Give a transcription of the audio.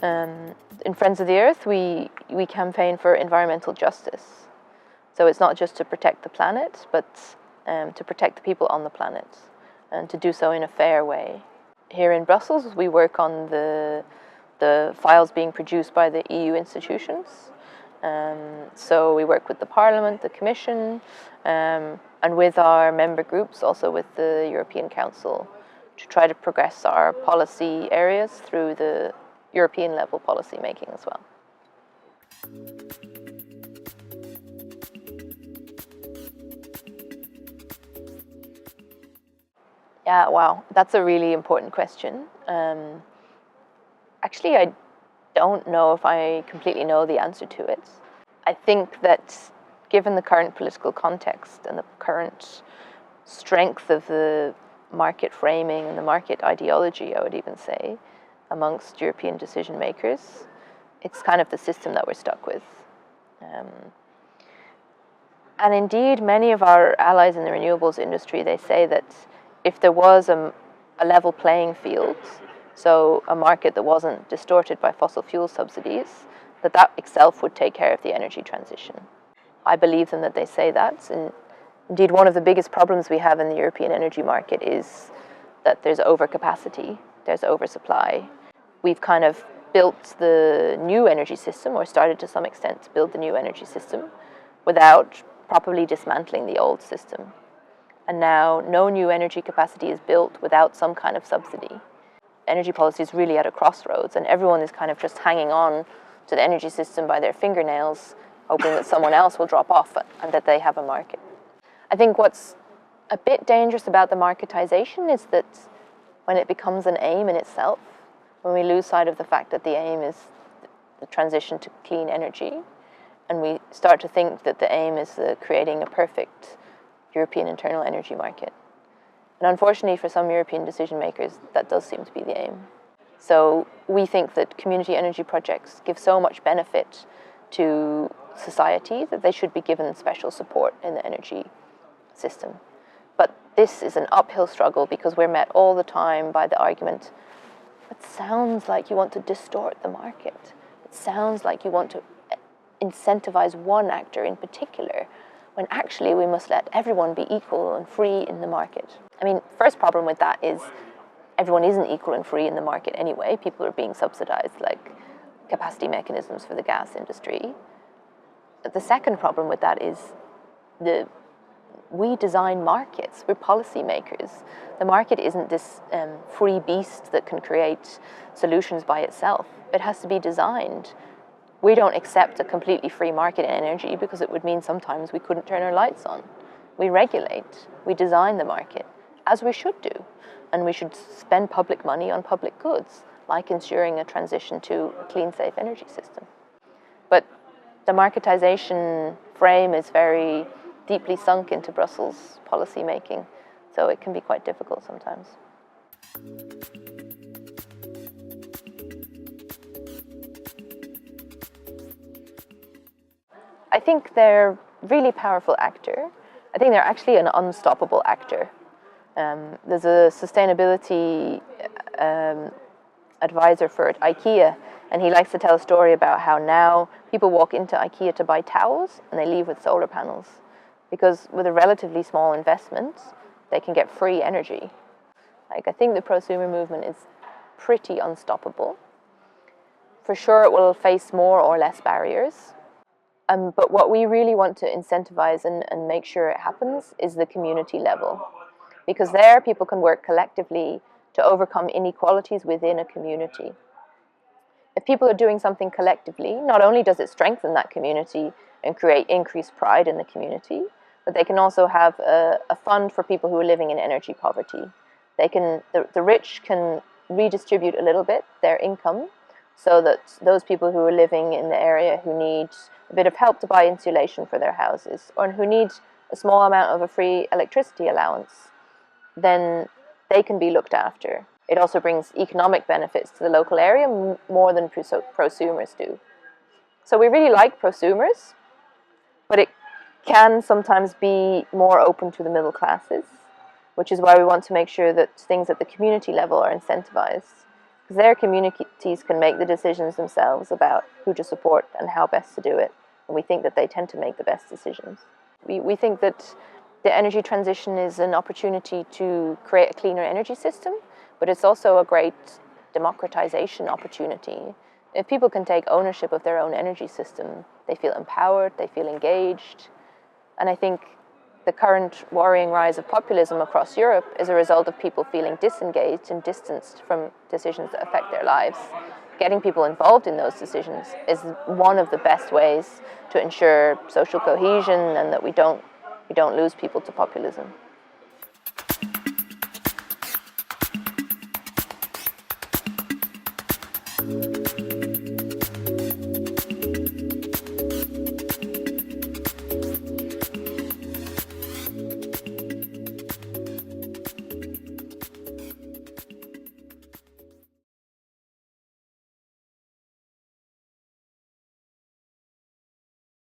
In Friends of the Earth, we campaign for environmental justice. So it's not just to protect the planet, but to protect the people on the planet, and to do so in a fair way. Here in Brussels, we work on the files being produced by the EU institutions. So we work with the Parliament, the Commission, and with our member groups, also with the European Council, to try to progress our policy areas through the European level policy making as well. Yeah, wow, that's a really important question. Actually, I don't know if I completely know the answer to it. I think that given the current political context and the current strength of the market framing and the market ideology, I would even say, amongst European decision makers, it's kind of the system that we're stuck with. And indeed, many of our allies in the renewables industry, they say that if there was a level playing field, so a market that wasn't distorted by fossil fuel subsidies, that itself would take care of the energy transition. I believe them that they say that. And indeed, one of the biggest problems we have in the European energy market is that there's overcapacity, there's oversupply. We've kind of built the new energy system, or started to some extent to build the new energy system, without properly dismantling the old system. And now no new energy capacity is built without some kind of subsidy. Energy policy is really at a crossroads, and everyone is kind of just hanging on to the energy system by their fingernails, hoping that someone else will drop off and that they have a market. I think what's a bit dangerous about the marketization is that when it becomes an aim in itself, when we lose sight of the fact that the aim is the transition to clean energy, and we start to think that the aim is creating a perfect European internal energy market. And unfortunately for some European decision makers, that does seem to be the aim. So we think that community energy projects give so much benefit to society that they should be given special support in the energy system. But this is an uphill struggle because we're met all the time by the argument, it sounds like you want to distort the market. It sounds like you want to incentivize one actor in particular, when actually we must let everyone be equal and free in the market. I mean, first problem with that is everyone isn't equal and free in the market anyway. People are being subsidized, like capacity mechanisms for the gas industry. The second problem with that is we design markets. We're policymakers. The market isn't this free beast that can create solutions by itself. It has to be designed. We don't accept a completely free market in energy because it would mean sometimes we couldn't turn our lights on. We regulate, we design the market, as we should do. And we should spend public money on public goods, like ensuring a transition to a clean, safe energy system. But the marketization frame is very deeply sunk into Brussels policy making, so it can be quite difficult sometimes. I think they're a really powerful actor. I think they're actually an unstoppable actor. There's a sustainability advisor for IKEA, and he likes to tell a story about how now people walk into IKEA to buy towels and they leave with solar panels, because with a relatively small investment, they can get free energy. Like, I think the prosumer movement is pretty unstoppable. For sure, it will face more or less barriers. But what we really want to incentivize and make sure it happens is the community level. Because there, people can work collectively to overcome inequalities within a community. If people are doing something collectively, not only does it strengthen that community and create increased pride in the community, but they can also have a fund for people who are living in energy poverty. The rich can redistribute a little bit their income, so that those people who are living in the area who need a bit of help to buy insulation for their houses, or who need a small amount of a free electricity allowance, then they can be looked after. It also brings economic benefits to the local area more than prosumers do. So we really like prosumers, but it can sometimes be more open to the middle classes, which is why we want to make sure that things at the community level are incentivized. because their communities can make the decisions themselves about who to support and how best to do it. And we think that they tend to make the best decisions. We think that the energy transition is an opportunity to create a cleaner energy system, but it's also a great democratization opportunity. If people can take ownership of their own energy system, they feel empowered, they feel engaged. And I think the current worrying rise of populism across Europe is a result of people feeling disengaged and distanced from decisions that affect their lives. Getting people involved in those decisions is one of the best ways to ensure social cohesion and that we don't lose people to populism.